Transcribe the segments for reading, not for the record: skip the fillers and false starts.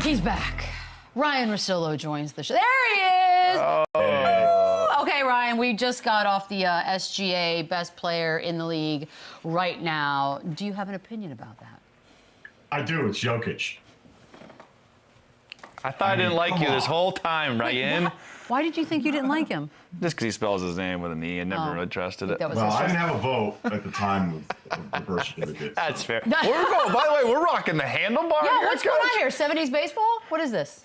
He's back. Ryan Russillo joins the show. There he is! Oh. Okay, Ryan, we just got off the SGA best player in the league right now. Do you have an opinion about that? I do. It's Jokic. I thought I didn't like you this whole time, Ryan. Why did you think you didn't like him? Just because he spells his name with an E and never really trusted it. Well, I didn't have a vote at the time of the birth certificate. That's fair. We're going, by the way, we're rocking the handlebar. Yeah, what's going on here? 70s baseball? What is this?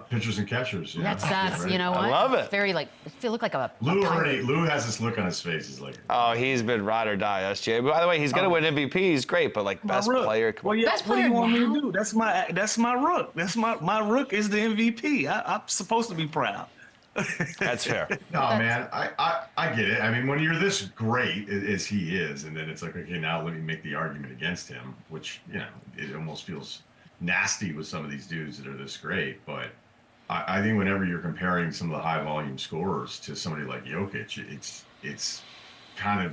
Pitchers and catchers. Yeah. That's right. You know what? I love it. It's very like, it look like a Lou has this look on his face. He's like, oh, he's been ride or die, SGA. But by the way, he's gonna win MVP. He's great, but like best player. Well, yeah, best what do you player want me now? to do? That's my rook. That's my rook is the MVP. I'm supposed to be proud. That's fair. no, man, I get it. I mean, when you're this great as he is, and then it's like, okay, now let me make the argument against him, which, you know, it almost feels nasty with some of these dudes that are this great. But I think whenever you're comparing some of the high volume scorers to somebody like Jokic, it's kind of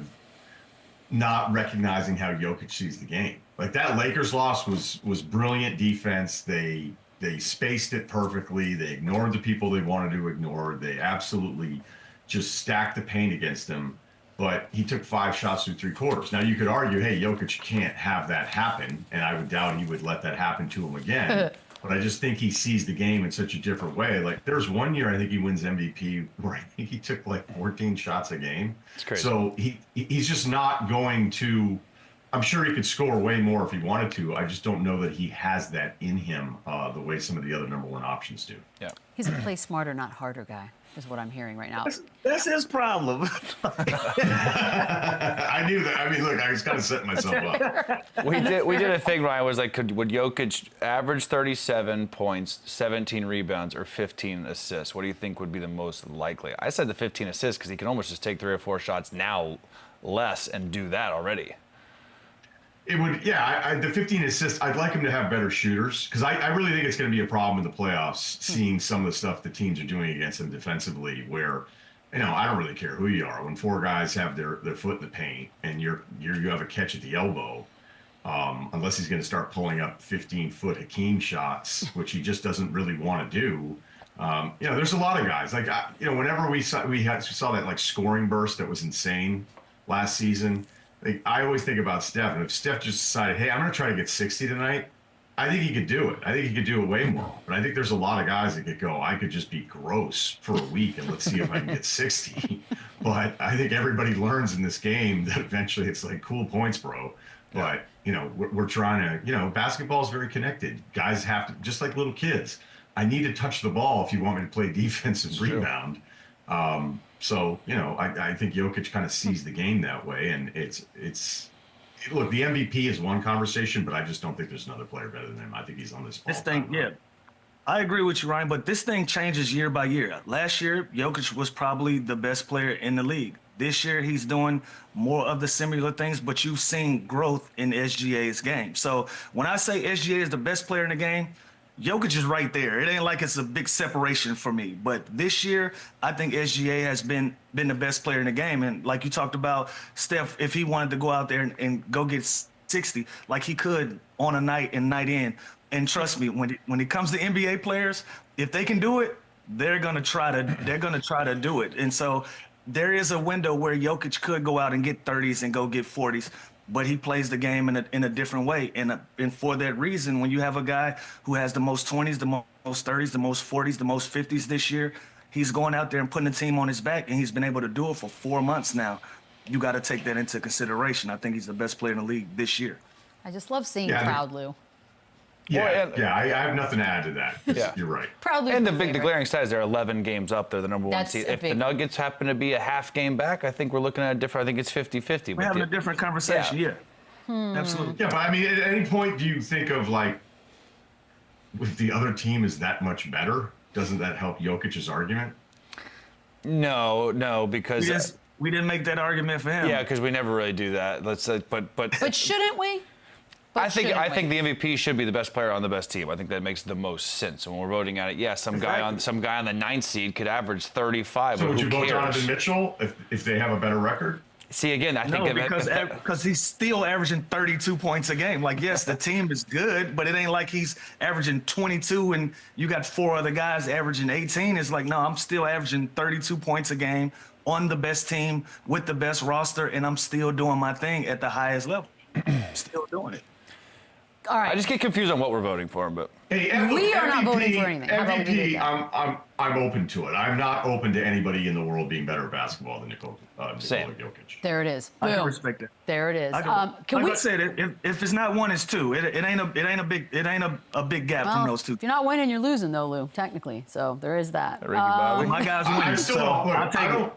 not recognizing how Jokic sees the game. Like that Lakers loss was brilliant defense. They spaced it perfectly. They ignored the people they wanted to ignore. They absolutely just stacked the paint against him. But he took 5 shots through 3 quarters. Now, you could argue, hey, Jokic can't have that happen, and I would doubt he would let that happen to him again. But I just think he sees the game in such a different way. Like, there's one year I think he wins MVP where I think he took like 14 shots a game. It's crazy. So he's just not going to. I'm sure he could score way more if he wanted to. I just don't know that he has that in him the way some of the other _1 options do. Yeah. He's a play smarter, not harder guy, is what I'm hearing right now. That's his problem. I knew that. I mean, look, I was kind of setting myself up. We did a thing, Ryan, was like, would Jokic average 37 points, 17 rebounds, or 15 assists? What do you think would be the most likely? I said the 15 assists because he can almost just take 3 or 4 shots now less and do that already. It would, yeah. The 15 assists, I'd like him to have better shooters because I really think it's going to be a problem in the playoffs, seeing some of the stuff the teams are doing against him defensively where, you know, I don't really care who you are. When 4 guys have their foot in the paint and you have a catch at the elbow, unless he's going to start pulling up 15-foot Hakeem shots, which he just doesn't really want to do. You know, there's a lot of guys. Like, you know, whenever we saw that, like, scoring burst that was insane last season, like, I always think about Steph, and if Steph just decided, hey, I'm going to try to get 60 tonight, I think he could do it. I think he could do it way more. But I think there's a lot of guys that could go, I could just be gross for a week, and let's see if I can get 60. But I think everybody learns in this game that eventually it's like, cool points, bro. But, you know, we're trying to, you know, basketball is very connected. Guys have to, just like little kids, I need to touch the ball if you want me to play defense and rebound. So, you know, I think Jokic kind of sees the game that way, and it's look, the MVP is one conversation, but I just don't think there's another player better than him. I think he's on this. This thing, yeah. I agree with you, Ryan, but this thing changes year by year. Last year, Jokic was probably the best player in the league. This year, he's doing more of the similar things, but you've seen growth in SGA's game. So when I say SGA is the best player in the game, Jokic is right there. It ain't like it's a big separation for me. But this year, I think SGA has been the best player in the game. And like you talked about, Steph, if he wanted to go out there and go get 60, like he could on a night and night in. And trust me, when it comes to NBA players, if they can do it, they're gonna try to do it. And so there is a window where Jokic could go out and get 30s and go get 40s. But he plays the game in a different way. And for that reason, when you have a guy who has the most 20s, the most 30s, the most 40s, the most 50s this year, he's going out there and putting the team on his back, and he's been able to do it for 4 months now. You got to take that into consideration. I think he's the best player in the league this year. I just love seeing proud Lou. Yeah, I have nothing to add to that. Yeah. You're right. Proudly. And the glaring side is they're 11 games up. They're the number 1 seed. If the Nuggets happen to be a half game back, I think we're looking at a different. I think it's 50-50. We're having a different conversation. Yeah. Absolutely. Yeah, but I mean, at any point, do you think of like, if the other team is that much better, doesn't that help Jokic's argument? No, because we didn't make that argument for him. Yeah, because we never really do that. But shouldn't we? I think the MVP should be the best player on the best team. I think that makes the most sense when we're voting at it. Yeah, some guy on the 9th seed could average 35. So but would you who vote cares? Donovan Mitchell if they have a better record? See, again, I think No, because he's still averaging 32 points a game. Like, yes, the team is good, but it ain't like he's averaging 22 and you got 4 other guys averaging 18. It's like, no, I'm still averaging 32 points a game on the best team with the best roster, and I'm still doing my thing at the highest level. Still doing it. All right. I just get confused on what we're voting for, but Hey, We are not MVP, voting for anything. How about we do MVP, I'm open to it. I'm not open to anybody in the world being better at basketball than Nikola Same. Jokic. There it is. I can Boom. respect that. There it is. Can like we? I said, if it's not 1, it's 2. It ain't a big gap Well, from those 2. if you're not winning, you're losing, though, Lou. Technically, so there is that. Ricky Bobby. My guys I winning, still so don't. Look, I'll take it.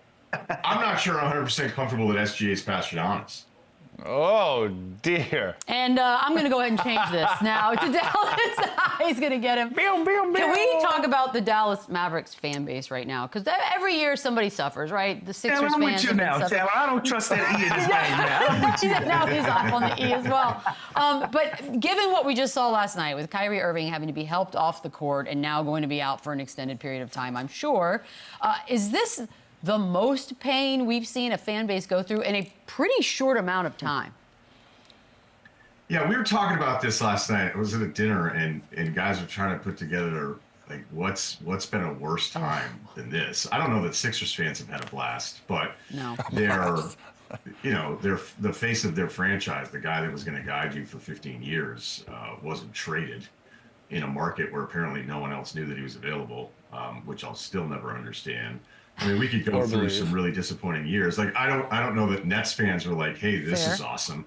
I'm not sure 100% comfortable that SGA is past Giannis. oh dear. And I'm going to go ahead and change this now to Dallas. He's going to get him. Can we talk about the Dallas Mavericks fan base right now? Because every year somebody suffers, right? The Sixers Taylor, I'm fans with you have been now, suffering. Taylor. I don't trust that E in his name now. Now he's off on the E as well. But given what we just saw last night with Kyrie Irving having to be helped off the court and now going to be out for an extended period of time, I'm sure, is this the most pain we've seen a fan base go through in a pretty short amount of time? Yeah, we were talking about this last night. I was at a dinner, and guys were trying to put together like what's been a worse time than this. I don't know that Sixers fans have had a blast, but No. they're they're the face of their franchise. The guy that was going to guide you for 15 years wasn't traded in a market where apparently no one else knew that he was available, which I'll still never understand. I mean, we could go through some really disappointing years. Like I don't know that Nets fans were like, "Hey, this Fair. is awesome."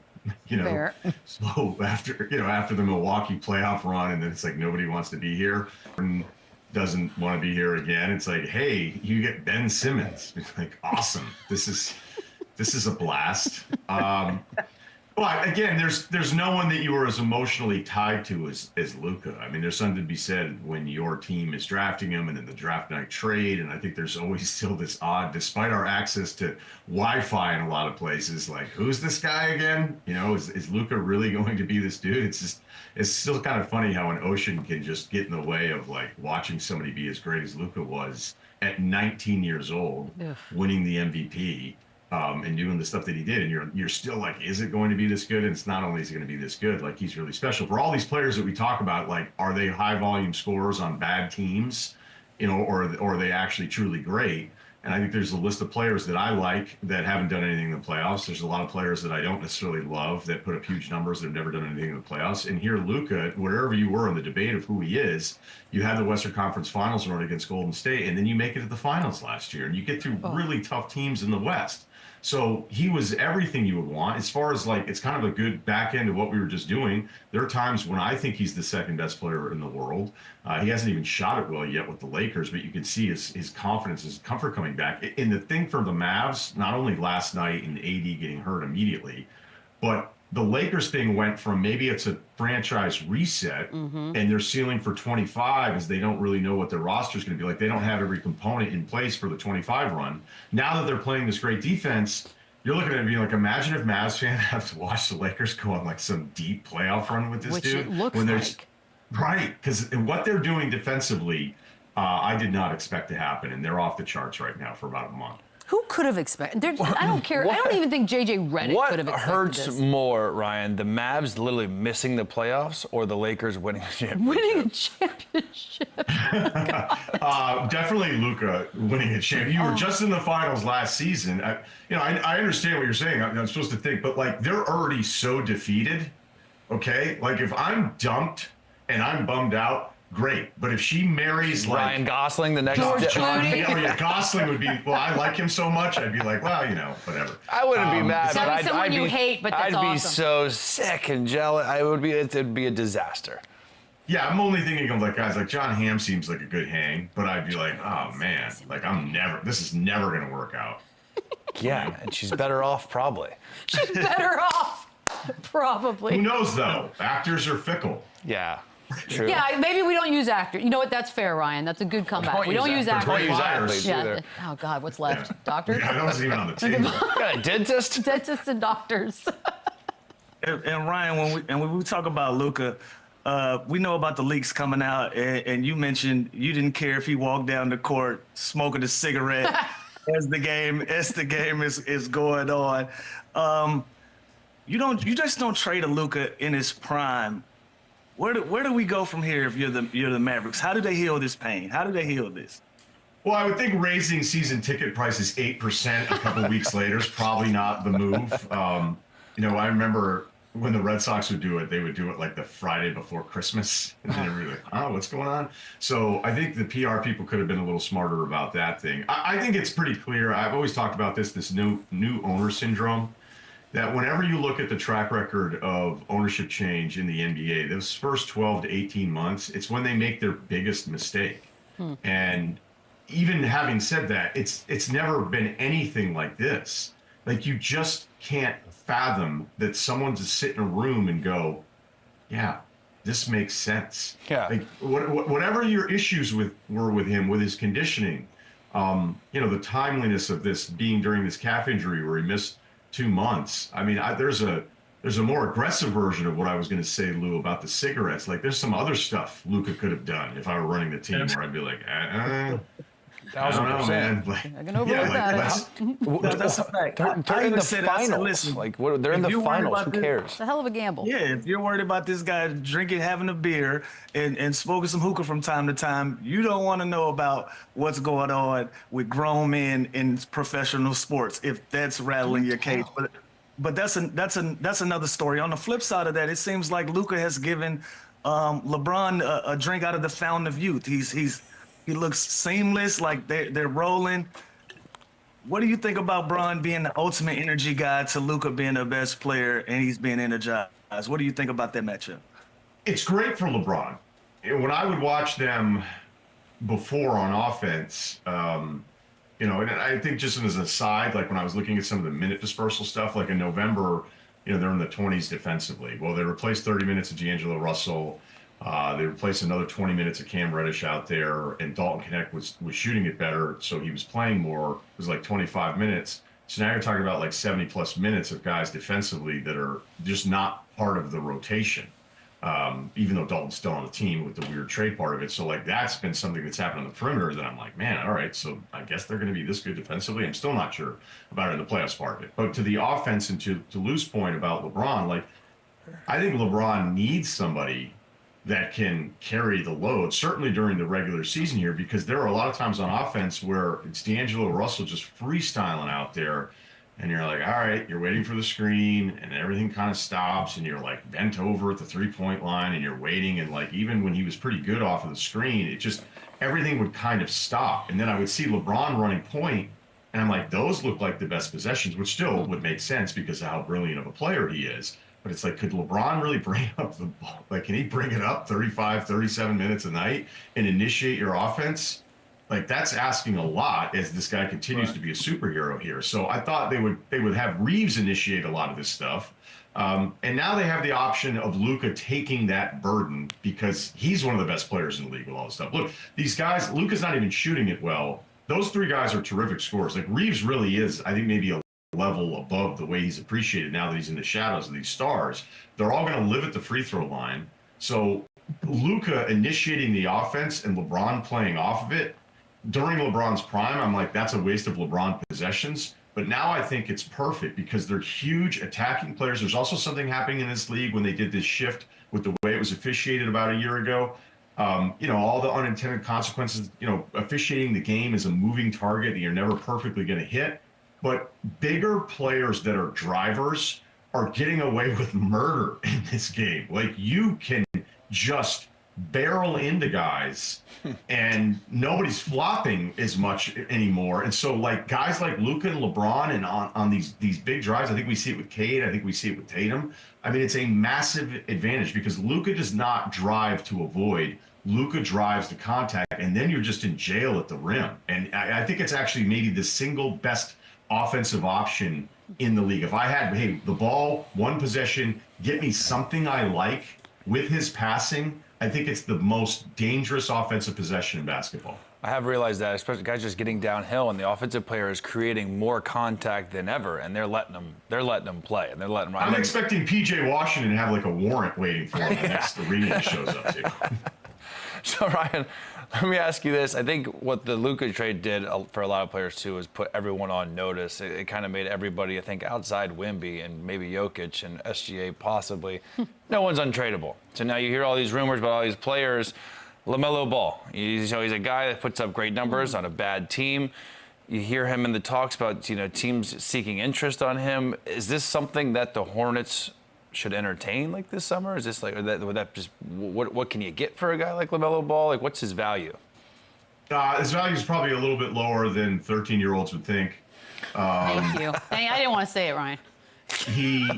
You know, Fair. so after the Milwaukee playoff run, and then it's like nobody wants to be here and doesn't want to be here again. It's like, hey, you get Ben Simmons. It's like, awesome. This is a blast. But again, there's no one that you are as emotionally tied to as LUKA. I mean, there's something to be said when your team is drafting him and then the draft night trade. And I think there's always still this odd, despite our access to Wi-Fi in a lot of places, like, who's this guy again? You know, is LUKA really going to be this dude? It's still kind of funny how an ocean can just get in the way of like watching somebody be as great as LUKA was at 19 years old, winning the MVP. And doing the stuff that he did, and you're still like, is it going to be this good? And it's not only is it going to be this good, like he's really special. For all these players that we talk about, like, are they high volume scorers on bad teams, you know, or are they actually truly great? And I think there's a list of players that I like that haven't done anything in the playoffs. There's a lot of players that I don't necessarily love that put up huge numbers that have never done anything in the playoffs. And here, LUKA, wherever you were in the debate of who he is, you had the Western Conference Finals run against Golden State, and then you make it to the finals last year, and you get through really tough teams in the West. So he was everything you would want. As far as like, it's kind of a good back end of what we were just doing. There are times when I think he's the second best player in the world. He hasn't even shot it well yet with the Lakers, but you can see his confidence, his comfort coming back. And the thing for the Mavs, not only last night and AD getting hurt immediately, but the Lakers thing went from maybe it's a franchise reset and their ceiling for 25 is they don't really know what their roster is going to be like. They don't have every component in place for the 25 run. Now that they're playing this great defense, you're looking at it and being like, imagine if Mavs fans have to watch the Lakers go on like some deep playoff run with this Which dude. it looks like. Right, because what they're doing defensively, I did not expect to happen, and they're off the charts right now for about a month. Who could have expected? I don't care. I don't even think JJ Redick could have expected hurts this. more, Ryan? The Mavs literally missing the playoffs or the Lakers winning a championship? Winning a championship. Definitely LUKA winning a championship. You were just in the finals last season. I understand what you're saying. I'm supposed to think, but like they're already so defeated. Okay, like if I'm dumped and I'm bummed out, great. But if she marries like Ryan Gosling the next Gosling would be, well, I like him so much, I'd be like, well, whatever. I wouldn't be mad, but That'd be someone you hate, but that's I'd be awesome. so sick and jealous. It'd be a disaster. Yeah, I'm only thinking of like guys like John Hamm seems like a good hang, but I'd be like, oh man, like this is never gonna work out. Yeah, and she's better off probably. She's better off, probably. Who knows though? Actors are fickle. Yeah. True. Yeah, maybe we don't use actors. You know what? That's fair, Ryan. That's a good comeback. We don't use actors. Don't use athletes either. Oh God, what's left? Doctors? Yeah, that wasn't even on the table. Got a dentist? Dentists and doctors. And Ryan, when we talk about LUKA, we know about the leaks coming out, and you mentioned you didn't care if he walked down the court smoking a cigarette as the game is going on. You just don't trade a LUKA in his prime. Where do we go from here if you're the Mavericks? How do they heal this pain? How do they heal this? Well, I would think raising season ticket prices 8% a couple weeks later is probably not the move. I remember when the Red Sox would do it, they would do it like the Friday before Christmas. And then everybody like, oh, what's going on? So I think the PR people could have been a little smarter about that thing. I think it's pretty clear. I've always talked about this new owner syndrome, that whenever you look at the track record of ownership change in the NBA, those first 12 to 18 months, it's when they make their biggest mistake. And even having said that, it's never been anything like this. Like, you just can't fathom that someone to sit in a room and go, yeah, this makes sense. Yeah. Like, whatever your issues were with him, with his conditioning, the timeliness of this being during this calf injury where he missed 2 months. I mean, there's a more aggressive version of what I was going to say, Lou, about the cigarettes. Like, there's some other stuff LUKA could have done if I were running the team, where I'd be like, I don't know, man. Like, I can overlook that. That's a fact. They're in the finals. They're in the finals. Who cares? It's a hell of a gamble. Yeah, if you're worried about this guy drinking, having a beer, and smoking some hookah from time to time, you don't want to know about what's going on with grown men in professional sports, if that's rattling your cage. But that's another story. On the flip side of that, it seems like LUKA has given LeBron a drink out of the fountain of youth. He looks seamless, like they're rolling. What do you think about Bron being the ultimate energy guy to LUKA being the best player and he's being energized? What do you think about that matchup? It's great for LeBron. When I would watch them before on offense, and I think just as an aside, like when I was looking at some of the minute dispersal stuff, like in November, they're in the 20s defensively. Well, they replaced 30 minutes of D'Angelo Russell. They replaced another 20 minutes of Cam Reddish out there, and Dalton Knecht was shooting it better, so he was playing more. It was like 25 minutes. So now you're talking about like 70-plus minutes of guys defensively that are just not part of the rotation, even though Dalton's still on the team with the weird trade part of it. So, like, that's been something that's happened on the perimeter that I'm like, man, all right, so I guess they're going to be this good defensively. I'm still not sure about it in the playoffs part of it. But to the offense and to Lou's point about LeBron, like, I think LeBron needs somebody that can carry the load, certainly during the regular season here, because there are a lot of times on offense where it's D'Angelo Russell just freestyling out there, and you're like, all right, you're waiting for the screen, and everything kind of stops, and you're like bent over at the three-point line, and you're waiting, and like even when he was pretty good off of the screen, it just, everything would kind of stop. And then I would see LeBron running point, and I'm like, those look like the best possessions, which still would make sense because of how brilliant of a player he is. But it's like, could LeBron really bring up the ball? Like, can he bring it up 35, 37 minutes a night and initiate your offense? Like, that's asking a lot as this guy continues to be a superhero here. So I thought they would have Reeves initiate a lot of this stuff. And now they have the option of LUKA taking that burden because he's one of the best players in the league with all this stuff. Look, these guys, LUKA's not even shooting it well. Those three guys are terrific scorers. Like, Reeves really is, I think, maybe a level above the way he's appreciated now that he's in the shadows of these stars. They're all going to live at the free throw line. So LUKA initiating the offense and LeBron playing off of it during LeBron's prime, I'm like, that's a waste of LeBron possessions. But now I think it's perfect because they're huge attacking players. There's also something happening in this league when they did this shift with the way it was officiated about a year ago. All the unintended consequences, officiating the game is a moving target that you're never perfectly going to hit. But bigger players that are drivers are getting away with murder in this game. Like, you can just barrel into guys and nobody's flopping as much anymore. And so, like, guys like LUKA and LeBron and on these big drives, I think we see it with Cade, I think we see it with Tatum. I mean, it's a massive advantage because LUKA does not drive to avoid. LUKA drives to contact, and then you're just in jail at the rim. And I think it's actually maybe the single best offensive option in the league. If I had, the ball, one possession, get me something I like with his passing, I think it's the most dangerous offensive possession in basketball. I have realized that, especially guys just getting downhill, and the offensive player is creating more contact than ever, and they're letting them play, and they're letting them. I'm expecting PJ Washington to have like a warrant waiting for him the next arena he shows up to. So Ryan, let me ask you this. I think what the LUKA trade did for a lot of players too is put everyone on notice. It kind of made everybody, I think, outside Wemby and maybe Jokic and SGA possibly, no one's untradeable. So now you hear all these rumors about all these players. LaMelo Ball, he's a guy that puts up great numbers on a bad team. You hear him in the talks about teams seeking interest on him. Is this something that the Hornets should entertain like this summer? Is this like, would that just, what can you get for a guy like LaMelo Ball? Like, what's his value? His value is probably a little bit lower than 13-year-olds would think. Thank you. I didn't want to say it, Ryan. He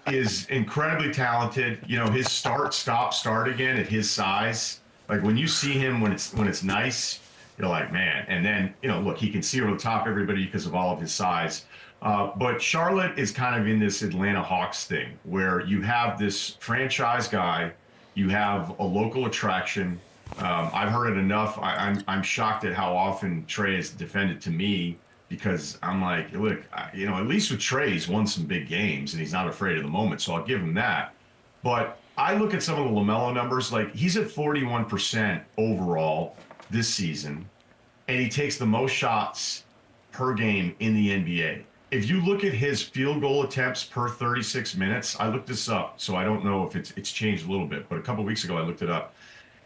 is incredibly talented. His start again at his size. Like when you see him when it's nice, you're like, man. And then, look, he can see over the top everybody because of all of his size. But Charlotte is kind of in this Atlanta Hawks thing where you have this franchise guy, you have a local attraction. I've heard it enough. I'm shocked at how often Trey is defended to me because I'm like, look, at least with Trey, he's won some big games and he's not afraid of the moment. So I'll give him that. But I look at some of the LaMelo numbers, like he's at 41% overall this season, and he takes the most shots per game in the NBA. If you look at his field goal attempts per 36 minutes, I looked this up, so I don't know if it's changed a little bit, but a couple weeks ago I looked it up.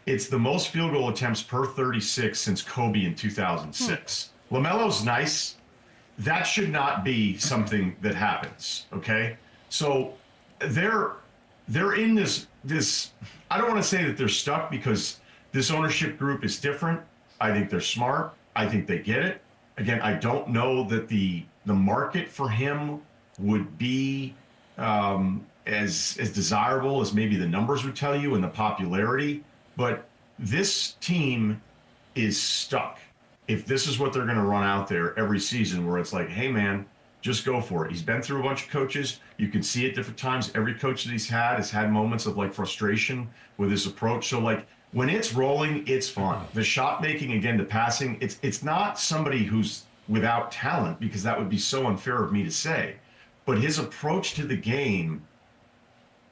It's the most field goal attempts per 36 since Kobe in 2006. LaMelo's nice. That should not be something that happens, okay? So they're in this, I don't want to say that they're stuck because this ownership group is different. I think they're smart. I think they get it. Again, I don't know that the market for him would be as desirable as maybe the numbers would tell you and the popularity, but this team is stuck. If this is what they're going to run out there every season where it's like, hey man, just go for it. He's been through a bunch of coaches. You can see at different times. Every coach that he's had has had moments of like frustration with his approach. So like when it's rolling, it's fun. The shot making, again, the passing, it's not somebody who's without talent because that would be so unfair of me to say. But his approach to the game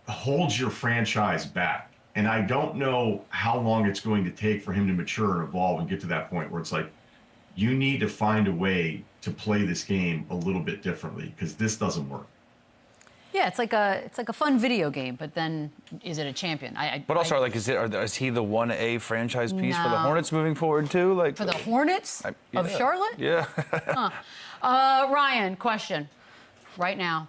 holds your franchise back. And I don't know how long it's going to take for him to mature and evolve and get to that point where it's like, you need to find a way to play this game a little bit differently because this doesn't work. Yeah, it's like a fun video game, but then is it a champion? But also, like, is he the 1A franchise piece for the Hornets moving forward too? Like for the Hornets of Charlotte? Yeah. Ryan, question. Right now,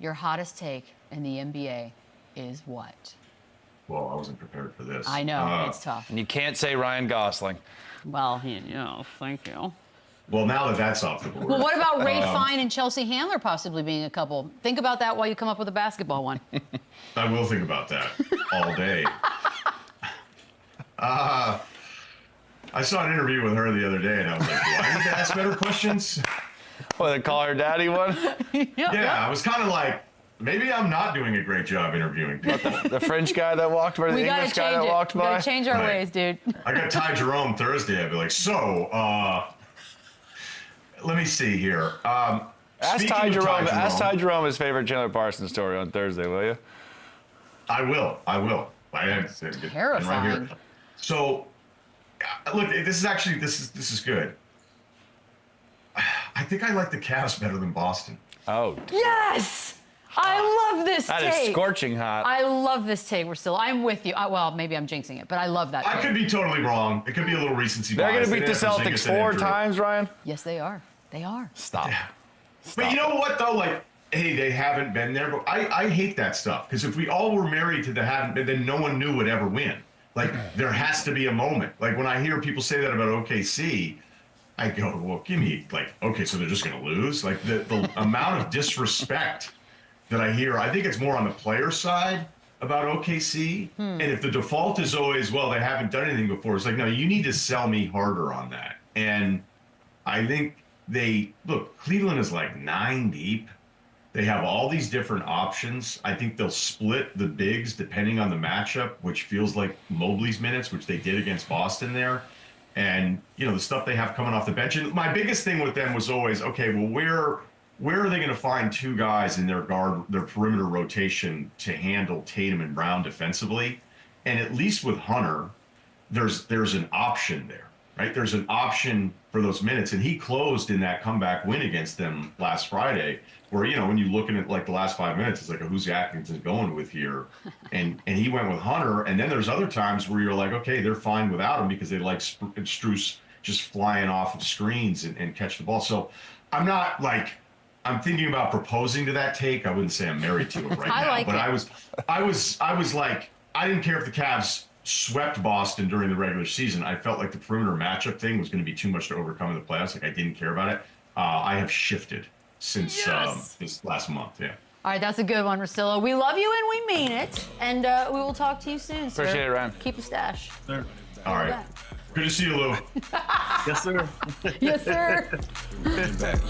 your hottest take in the NBA is what? Well, I wasn't prepared for this. I know, it's tough. And you can't say Ryan Gosling. Well, thank you. Well, now that that's off the board. Well, what about Ray Fine and Chelsea Handler possibly being a couple? Think about that while you come up with a basketball one. I will think about that all day. I saw an interview with her the other day, and I was like, do I need to ask better questions? What, the Call Her Daddy one? Yeah, I was kind of like, maybe I'm not doing a great job interviewing people. The French guy that walked by, the English guy that walked by? We gotta change our ways, dude. I got Ty Jerome Thursday. I'd be like, so, let me see here. Ask Ty Jerome his favorite Chandler Parsons story on Thursday, will you? I will. I have to terrifying. Right here. So, look, this is good. I think I like the Cavs better than Boston. Oh. Yes! I love this take. That is scorching hot. I love this take, Russillo. I'm with you. Well, maybe I'm jinxing it, but I love that take. I could be totally wrong. It could be a little recency bias. They're going to beat the Celtics 4 times, Ryan? Yes, they are. They are. Stop. Yeah. But you know what, though? Like, hey, they haven't been there. But I hate that stuff. Because if we all were married to the haven't been, then no one knew would ever win. Like, there has to be a moment. Like, when I hear people say that about OKC, I go, well, give me, like, okay, so they're just going to lose? Like, the amount of disrespect that I hear, I think it's more on the player side about OKC. And if the default is always, well, they haven't done anything before, it's like, no, you need to sell me harder on that. And I think Cleveland is like 9 deep. They have all these different options. I think they'll split the bigs depending on the matchup, which feels like Mobley's minutes, which they did against Boston there. And, the stuff they have coming off the bench. And my biggest thing with them was always, okay, well, where are they going to find 2 guys in their perimeter rotation to handle Tatum and Brown defensively? And at least with Hunter, there's an option there, right? There's an option for those minutes, and he closed in that comeback win against them last Friday, where, you know, when you're looking at like the last 5 minutes, it's like, who's Atkinson going with here? And he went with Hunter, and then there's other times where you're like, okay, they're fine without him because they like Strus just flying off of screens and catch the ball. So I'm not like, I'm thinking about proposing to that take. I wouldn't say I'm married to it right now, like but it. I was like, I didn't care if the Cavs swept Boston during the regular season. I felt like the perimeter matchup thing was going to be too much to overcome in the playoffs. Like, I didn't care about it. I have shifted since this last month. Yeah. All right, that's a good one, Russillo. We love you and we mean it. And we will talk to you soon, sir. Appreciate it, Ryan. Keep a stash. Sir. All right. Good to see you, Lou. Yes, sir. Yes, sir.